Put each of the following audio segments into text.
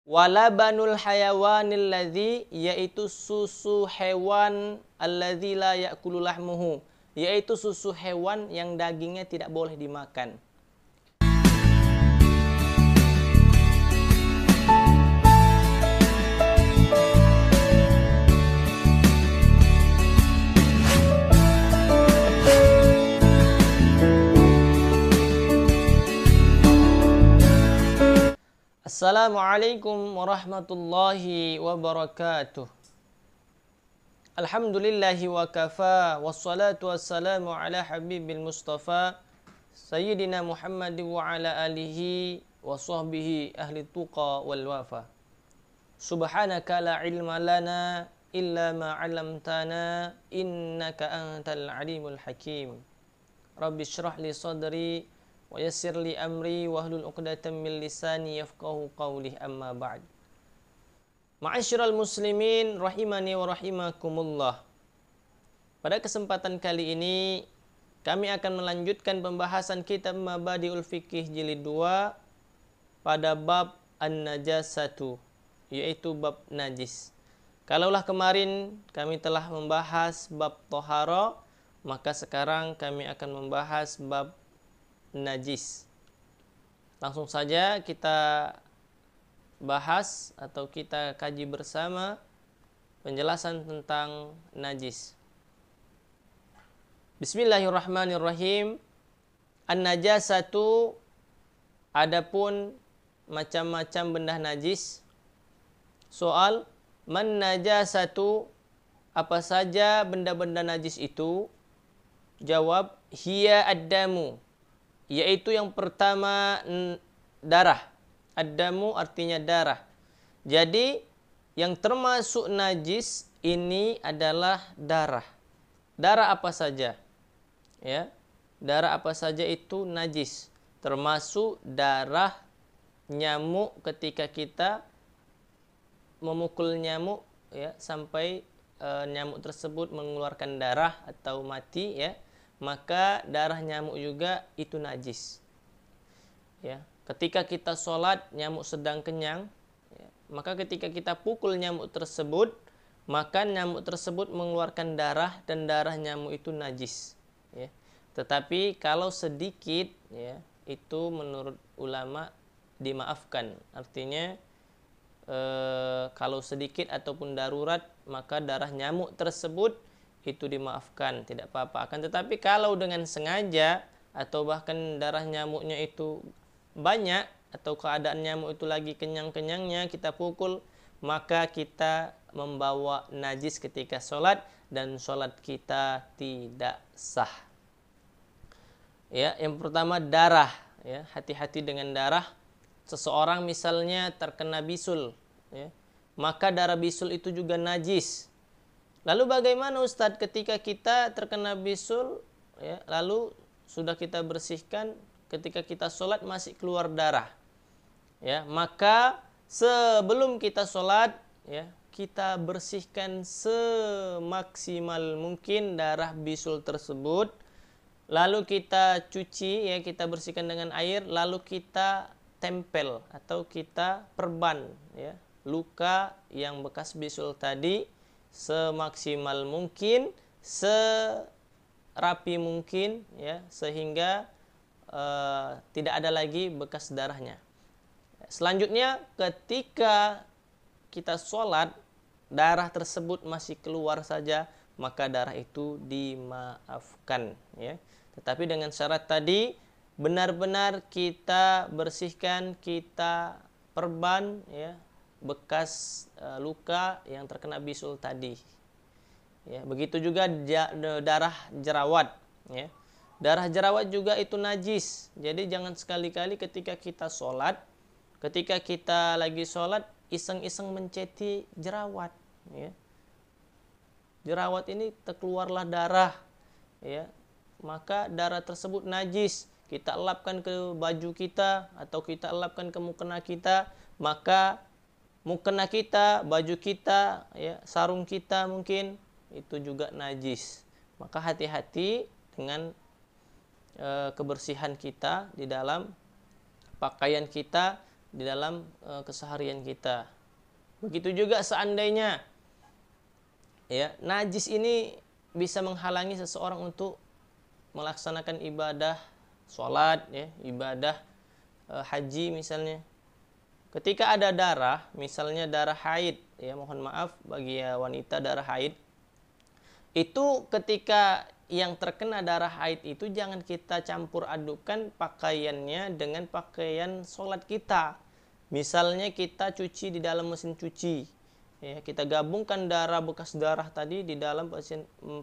Walabanul hayawanil ladzi, yaitu susu hewan alladzi la ya'kulu lahmuhu, yaitu susu hewan yang dagingnya tidak boleh dimakan. Assalamualaikum warahmatullahi wabarakatuh. Alhamdulillahi wa kafa, wassalatu wassalamu ala habibil mustafa Sayyidina Muhammad wa ala alihi wa sahbihi ahli tuqa wal wafa. Subhanaka la ilma lana illa ma 'allamtana innaka antal alimul hakim. Rabbi shrah li sadri wa yassir li amri wahlul 'uqdatam min lisani yafqahu qawli, amma ba'd. Ma'asyiral muslimin rahimani wa rahimakumullah. Pada kesempatan kali ini kami akan melanjutkan pembahasan kitab Mabadi'ul Fiqih jilid 2 pada bab an-najasatu, yaitu bab najis. Kalaulah kemarin kami telah membahas bab tohara, maka sekarang kami akan membahas bab najis. Langsung saja kita bahas atau kita kaji bersama penjelasan tentang najis. Bismillahirrahmanirrahim. An-najasatu, adapun macam-macam benda najis. Soal, man najasatu, apa saja benda-benda najis itu? Jawab, hiya ad-damu, yaitu yang pertama darah. Ad-damu artinya darah. Jadi yang termasuk najis ini adalah darah. Darah apa saja? Ya. Darah apa saja itu najis. Termasuk darah nyamuk ketika kita memukul nyamuk, ya, sampai nyamuk tersebut mengeluarkan darah atau mati, ya, maka darah nyamuk juga itu najis. Ya, ketika kita sholat nyamuk sedang kenyang, ya, maka ketika kita pukul nyamuk tersebut, maka nyamuk tersebut mengeluarkan darah dan darah nyamuk itu najis. Ya. Tetapi kalau sedikit, ya, itu menurut ulama dimaafkan. Artinya kalau sedikit ataupun darurat, maka darah nyamuk tersebut itu dimaafkan, tidak apa-apa. Akan tetapi kalau dengan sengaja atau bahkan darah nyamuknya itu banyak atau keadaan nyamuk itu lagi kenyang-kenyangnya kita pukul, maka kita membawa najis ketika sholat dan sholat kita tidak sah. Ya, yang pertama darah, ya, hati-hati dengan darah. Seseorang misalnya terkena bisul, ya, maka darah bisul itu juga najis. Lalu bagaimana Ustadz ketika kita terkena bisul, ya, lalu sudah kita bersihkan, ketika kita sholat masih keluar darah, ya, maka sebelum kita sholat, ya, kita bersihkan semaksimal mungkin darah bisul tersebut. Lalu kita cuci, ya, kita bersihkan dengan air, lalu kita tempel atau kita perban, ya, luka yang bekas bisul tadi semaksimal mungkin, serapi mungkin, ya, sehingga tidak ada lagi bekas darahnya. Selanjutnya ketika kita sholat darah tersebut masih keluar saja, maka darah itu dimaafkan, ya. Tetapi dengan syarat tadi benar-benar kita bersihkan, kita perban, ya, bekas luka yang terkena bisul tadi. Ya, begitu juga darah jerawat, ya. Darah jerawat juga itu najis. Jadi jangan sekali-kali ketika kita sholat, ketika kita lagi sholat iseng-iseng menceti jerawat, ya. Jerawat ini terkeluarlah darah, ya, maka darah tersebut najis. Kita elapkan ke baju kita atau kita elapkan ke mukena kita, maka mukena kita, baju kita, ya, sarung kita mungkin itu juga najis. Maka hati-hati dengan kebersihan kita di dalam pakaian kita di dalam keseharian kita. Begitu juga seandainya ya, najis ini bisa menghalangi seseorang untuk melaksanakan ibadah sholat, ya, ibadah haji misalnya. Ketika ada darah, misalnya darah haid, ya mohon maaf bagi wanita darah haid, itu ketika yang terkena darah haid itu jangan kita campur adukan pakaiannya dengan pakaian sholat kita. Misalnya kita cuci di dalam mesin cuci, ya, kita gabungkan bekas darah tadi di dalam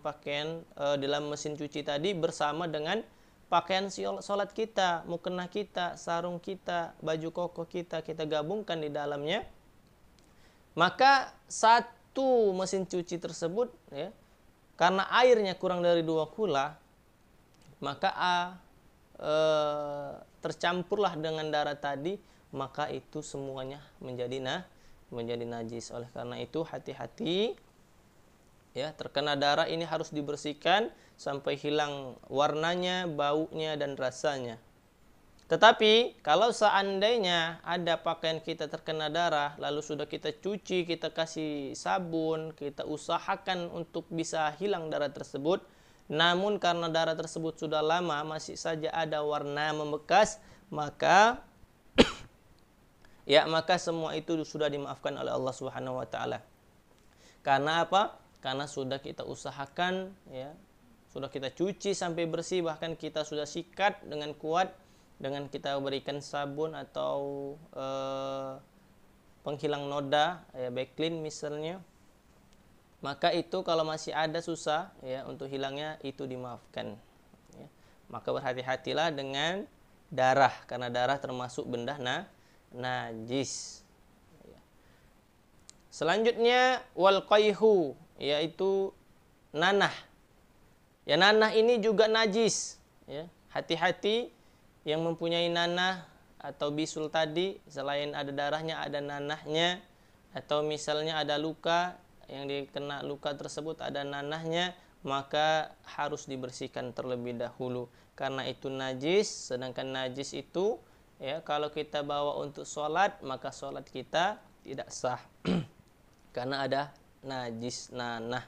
pakaian di dalam mesin cuci tadi bersama dengan pakaian sholat kita, mukena kita, sarung kita, baju koko kita gabungkan di dalamnya. Maka satu mesin cuci tersebut, ya, karena airnya kurang dari 2 kula, maka tercampurlah dengan darah tadi, maka itu semuanya menjadi najis. Oleh karena itu hati-hati, ya, terkena darah ini harus dibersihkan sampai hilang warnanya, baunya dan rasanya. Tetapi kalau seandainya ada pakaian kita terkena darah, lalu sudah kita cuci, kita kasih sabun, kita usahakan untuk bisa hilang darah tersebut, namun karena darah tersebut sudah lama masih saja ada warna membekas, maka ya, maka semua itu sudah dimaafkan oleh Allah Subhanahu wa taala. Karena apa? Karena sudah kita usahakan, ya, sudah kita cuci sampai bersih, bahkan kita sudah sikat dengan kuat dengan kita berikan sabun atau penghilang noda, ya, Baclean misalnya. Maka itu kalau masih ada susah, ya, untuk hilangnya itu dimaafkan, ya. Maka berhati-hatilah dengan darah, karena darah termasuk benda najis. Selanjutnya wal qayhu, yaitu nanah. Ya, nanah ini juga najis, ya. Hati-hati yang mempunyai nanah atau bisul tadi, selain ada darahnya ada nanahnya, atau misalnya ada luka, yang dikena luka tersebut ada nanahnya, maka harus dibersihkan terlebih dahulu karena itu najis. Sedangkan najis itu, ya, kalau kita bawa untuk sholat, maka sholat kita tidak sah karena ada najis nanah.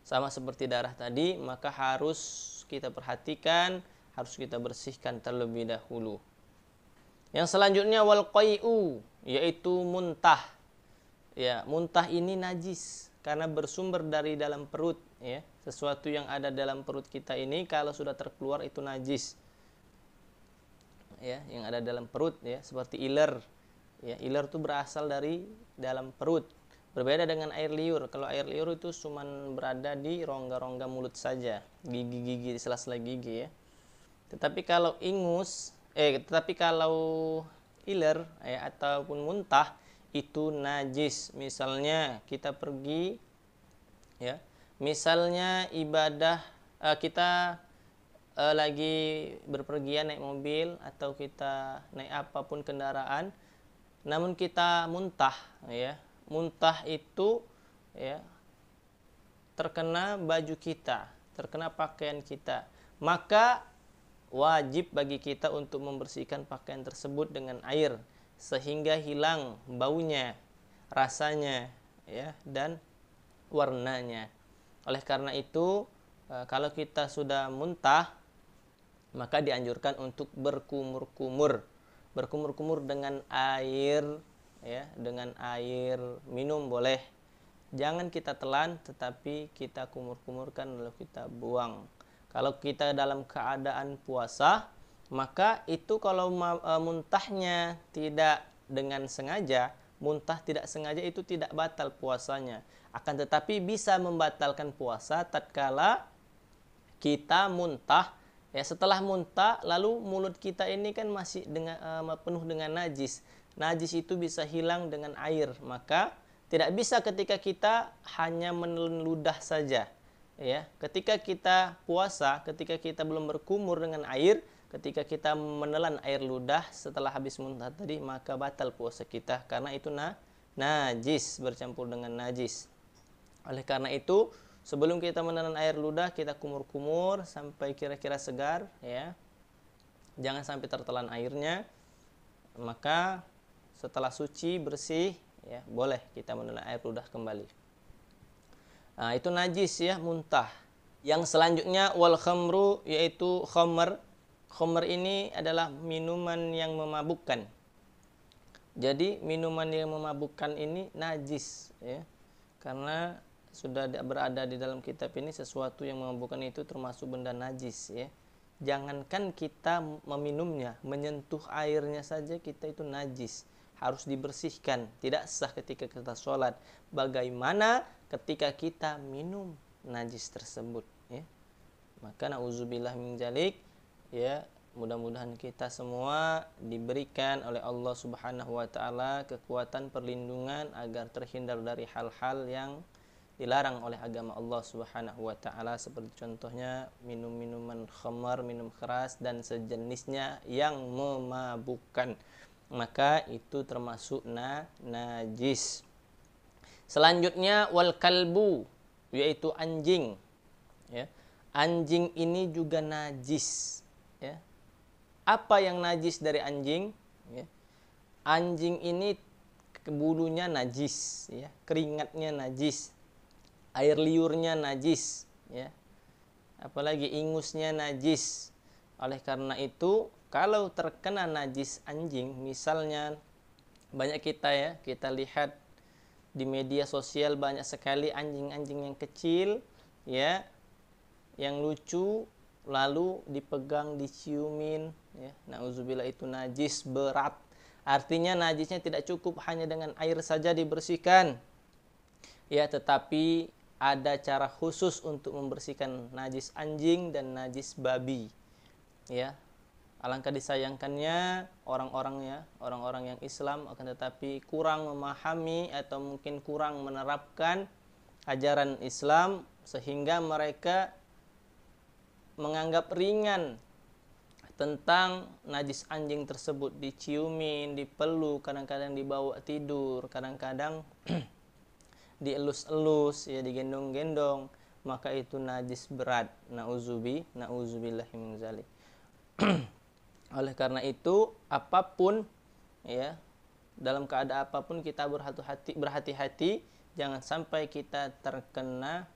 Sama seperti darah tadi, maka harus kita perhatikan, harus kita bersihkan terlebih dahulu. Yang selanjutnya wal qai'u, yaitu muntah. Ya, muntah ini najis karena bersumber dari dalam perut, ya. Sesuatu yang ada dalam perut kita ini kalau sudah terkeluar itu najis. Ya, yang ada dalam perut, ya, seperti iler. Ya, iler itu berasal dari dalam perut. Berbeda dengan air liur. Kalau air liur itu cuma berada di rongga-rongga mulut saja, gigi-gigi, di sela-sela gigi, ya. Tetapi kalau iler, ya, ataupun muntah itu najis. Misalnya kita pergi, ya, misalnya ibadah, kita lagi berpergian naik mobil atau kita naik apapun kendaraan, namun kita muntah, ya, muntah itu, ya, terkena baju kita, terkena pakaian kita, maka wajib bagi kita untuk membersihkan pakaian tersebut dengan air sehingga hilang baunya, rasanya, ya, dan warnanya. Oleh karena itu, kalau kita sudah muntah, maka dianjurkan untuk berkumur-kumur dengan air, ya, dengan air minum boleh. Jangan kita telan, tetapi kita kumur-kumurkan lalu kita buang. Kalau kita dalam keadaan puasa, maka itu kalau muntahnya tidak dengan sengaja, muntah tidak sengaja itu tidak batal puasanya. Akan tetapi bisa membatalkan puasa tatkala kita muntah, ya, setelah muntah lalu mulut kita ini kan masih penuh dengan najis. Najis itu bisa hilang dengan air, maka tidak bisa ketika kita hanya menelan ludah saja, ya. Ketika kita puasa, ketika kita belum berkumur dengan air, ketika kita menelan air ludah setelah habis muntah tadi, maka batal puasa kita karena itu najis, bercampur dengan najis. Oleh karena itu, sebelum kita menelan air ludah, kita kumur-kumur sampai kira-kira segar, ya. Jangan sampai tertelan airnya. maka setelah suci bersih ya boleh kita menelan air ludah kembali. Nah, itu najis ya, muntah. Yang selanjutnya wal khamru, yaitu khamr. Khamr ini adalah minuman yang memabukkan. Jadi minuman yang memabukkan ini najis ya. Karena sudah berada di dalam kitab ini sesuatu yang memabukkan itu termasuk benda najis ya. Jangankan kita meminumnya, menyentuh airnya saja kita itu najis. Harus dibersihkan, tidak sah ketika kita sholat. Bagaimana ketika kita minum najis tersebut ya. Maka na'udzubillah min dzalik ya, mudah-mudahan kita semua diberikan oleh Allah Subhanahu wa taala kekuatan perlindungan agar terhindar dari hal-hal yang dilarang oleh agama Allah Subhanahu wa taala, seperti contohnya minum-minuman khamar, minum keras dan sejenisnya yang memabukkan. Maka itu termasuk najis. Selanjutnya wal kalbu, yaitu anjing ya. Anjing ini juga najis ya. Apa yang najis dari anjing ya? Anjing ini bulunya najis ya, keringatnya najis, air liurnya najis ya, apalagi ingusnya najis. Oleh karena itu kalau terkena najis anjing, misalnya banyak kita lihat di media sosial banyak sekali anjing-anjing yang kecil ya, yang lucu, lalu dipegang, diciumin ya. Nauzubillah, itu najis berat. Artinya najisnya tidak cukup hanya dengan air saja dibersihkan ya, tetapi ada cara khusus untuk membersihkan najis anjing dan najis babi ya. Alangkah disayangkannya orang-orang yang Islam akan tetapi kurang memahami atau mungkin kurang menerapkan ajaran Islam, sehingga mereka menganggap ringan tentang najis anjing tersebut. Diciumin, dipeluk, kadang-kadang dibawa tidur, kadang-kadang dielus-elus ya, digendong-gendong, maka itu najis berat. Nauzubillahi min dzalik. Oleh karena itu apapun ya, dalam keadaan apapun kita berhati-hati jangan sampai kita terkena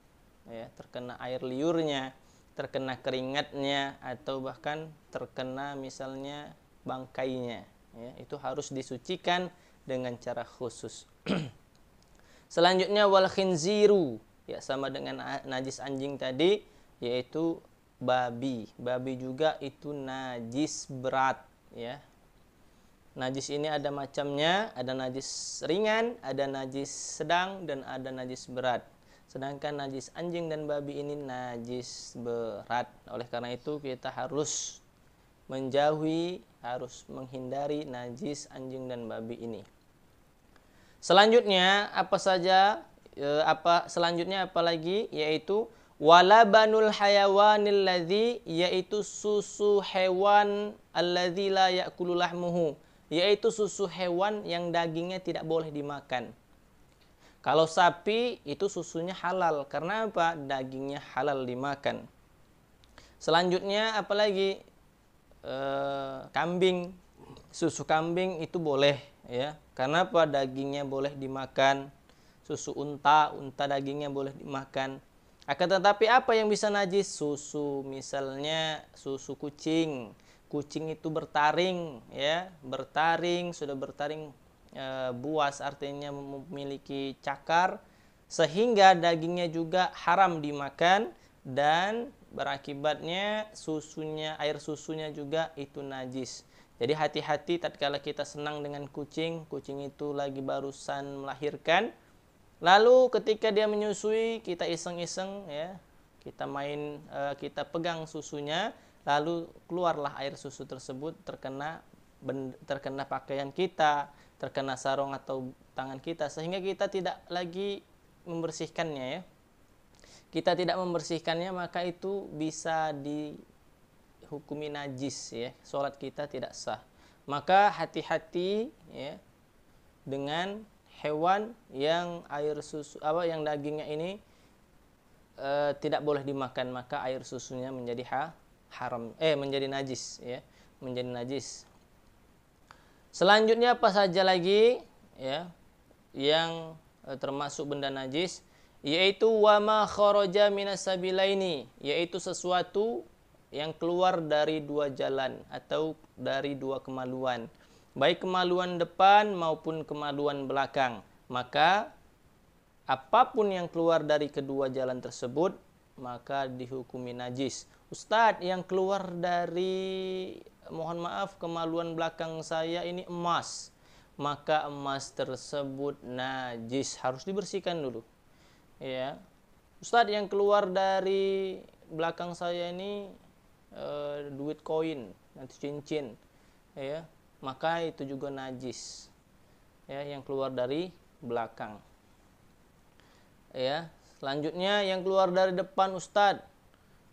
air liurnya, terkena keringatnya, atau bahkan terkena misalnya bangkainya ya. Itu harus disucikan dengan cara khusus. Selanjutnya wal khinziru ya, sama dengan najis anjing tadi, yaitu babi. Babi juga itu najis berat ya. Najis ini ada macamnya, ada najis ringan, ada najis sedang, dan ada najis berat. Sedangkan najis anjing dan babi ini najis berat. Oleh karena itu kita harus menjauhi, harus menghindari najis anjing dan babi ini. Selanjutnya selanjutnya apalagi, yaitu walabanul hayawanil ladzi, yaitu susu hewan alladzi la ya'kulu lahmuhu, yaitu susu hewan yang dagingnya tidak boleh dimakan. Kalau sapi itu susunya halal, karena apa? Dagingnya halal dimakan. Selanjutnya apalagi? Kambing, susu kambing itu boleh ya, karena apa? Dagingnya boleh dimakan. Susu unta dagingnya boleh dimakan. Akan tetapi apa yang bisa najis? Susu, misalnya susu kucing. Kucing itu bertaring ya, sudah bertaring buas, artinya memiliki cakar, sehingga dagingnya juga haram dimakan, dan berakibatnya air susunya juga itu najis. Jadi hati-hati tatkala kita senang dengan kucing itu lagi barusan melahirkan, lalu ketika dia menyusui kita iseng-iseng ya, kita pegang susunya, lalu keluarlah air susu tersebut, terkena pakaian kita, terkena sarung atau tangan kita, sehingga kita tidak lagi membersihkannya ya. Kita tidak membersihkannya, maka itu bisa dihukumi najis ya. Salat kita tidak sah. Maka hati-hati ya dengan hewan yang yang dagingnya ini tidak boleh dimakan, maka air susunya menjadi menjadi najis ya, menjadi najis. Selanjutnya apa saja lagi ya yang termasuk benda najis, yaitu wama kharaja minas sabilaini, yaitu sesuatu yang keluar dari dua jalan atau dari dua kemaluan, baik kemaluan depan maupun kemaluan belakang. Maka apapun yang keluar dari kedua jalan tersebut maka dihukumi najis. Ustadz, yang keluar dari, mohon maaf, kemaluan belakang saya ini emas, maka emas tersebut najis, harus dibersihkan dulu. Ya, Ustadz, yang keluar dari belakang saya ini duit koin, nanti cincin, ya, maka itu juga najis. Ya, yang keluar dari belakang. Ya, selanjutnya yang keluar dari depan, Ustadz,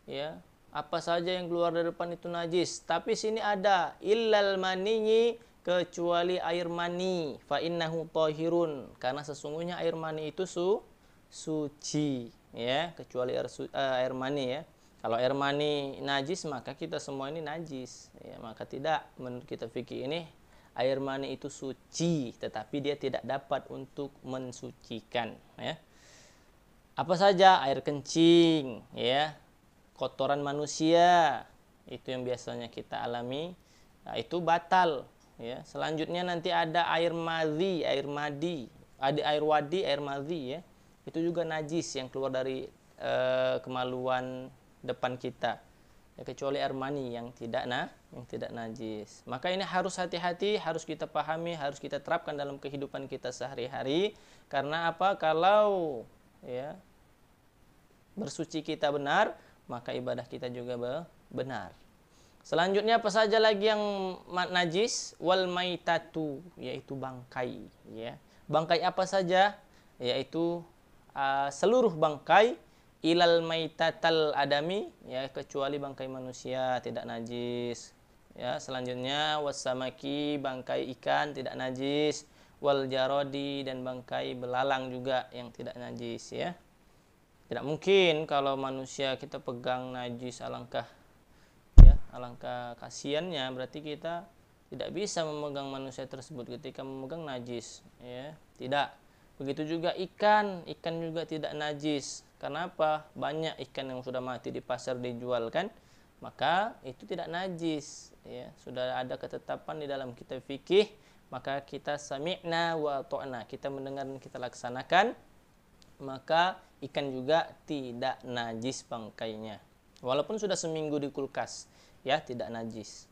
ya, apa saja yang keluar dari depan itu najis. Tapi sini ada illal maniyi, kecuali air mani, fa innahu tahirun, karena sesungguhnya air mani itu suci, ya, kecuali air mani, ya. Kalau air mani najis maka kita semua ini najis, ya, maka tidak, menurut kita fikih ini air mani itu suci, tetapi dia tidak dapat untuk mensucikan, ya. Apa saja? Air kencing, ya, kotoran manusia, itu yang biasanya kita alami, nah, itu batal, ya. Selanjutnya nanti ada air madhi, air madi, ada air wadi, air madhi, ya, itu juga najis yang keluar dari kemaluan depan kita, ya, kecuali air mani yang tidak najis. Maka ini harus hati-hati, harus kita pahami, harus kita terapkan dalam kehidupan kita sehari-hari. Karena apa? Kalau, ya, bersuci kita benar, maka ibadah kita juga benar. Selanjutnya apa saja lagi yang najis? Wal maitatu, yaitu bangkai, ya. Bangkai apa saja? Yaitu seluruh bangkai, ilal maitatal adami, ya, kecuali bangkai manusia tidak najis, ya. Selanjutnya wasamaki, bangkai ikan tidak najis, wal jarodi, dan bangkai belalang juga yang tidak najis, ya. Tidak mungkin kalau manusia kita pegang najis, alangkah kasihannya, berarti kita tidak bisa memegang manusia tersebut ketika memegang najis, ya. Tidak. Begitu juga ikan juga tidak najis. Kenapa? Banyak ikan yang sudah mati di pasar dijual, kan? Maka itu tidak najis, ya. Sudah ada ketetapan di dalam kitab fikih, maka kita sami'na wa ta'na, kita mendengar dan kita laksanakan, maka ikan juga tidak najis bangkainya. Walaupun sudah seminggu di kulkas, ya, tidak najis.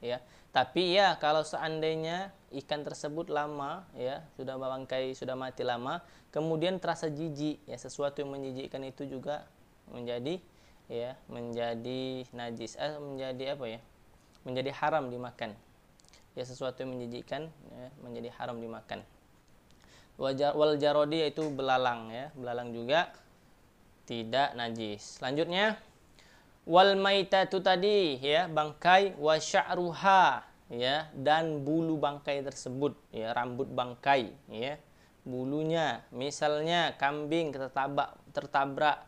Ya. Tapi ya, kalau seandainya ikan tersebut lama, ya, sudah bangkai, sudah mati lama, kemudian terasa jijik, ya, sesuatu yang menjijikkan itu juga menjadi, ya, menjadi najis, menjadi apa, ya, menjadi haram dimakan. Ya, sesuatu yang menjijikkan, ya, menjadi haram dimakan. Wal jarodi, yaitu belalang, ya, belalang juga tidak najis. Selanjutnya wal maitatu tadi, ya, bangkai, wa sya'ruha, ya, dan bulu bangkai tersebut, ya, rambut bangkai, ya, bulunya. Misalnya kambing tertabrak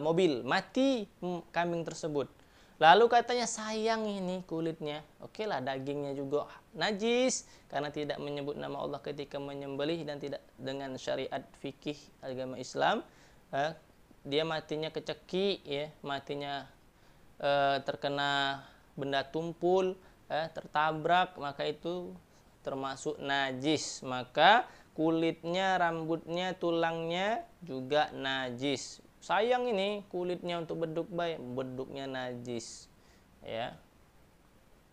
mobil, mati kambing tersebut. Lalu katanya sayang ini kulitnya. Oke lah, dagingnya juga najis karena tidak menyebut nama Allah ketika menyembelih dan tidak dengan syariat fikih agama Islam. Dia matinya kecekik, ya, matinya terkena benda tumpul, tertabrak, maka itu termasuk najis. Maka kulitnya, rambutnya, tulangnya juga najis. Sayang ini kulitnya untuk beduk baik, beduknya najis, ya.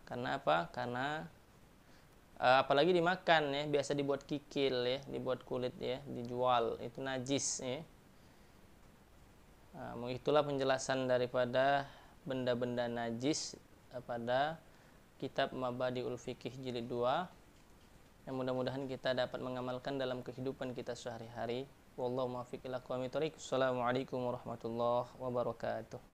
Karena apa? Karena apalagi dimakan, ya, biasa dibuat kikil, ya, dibuat kulit, ya, dijual, itu najis, ya. Itulah penjelasan daripada benda-benda najis pada kitab Mabadi'ul Fiqih jilid 2, yang mudah-mudahan kita dapat mengamalkan dalam kehidupan kita sehari-hari. Wallahu muwaffiq ila aqwamit thoriq. Assalamualaikum warahmatullahi wabarakatuh.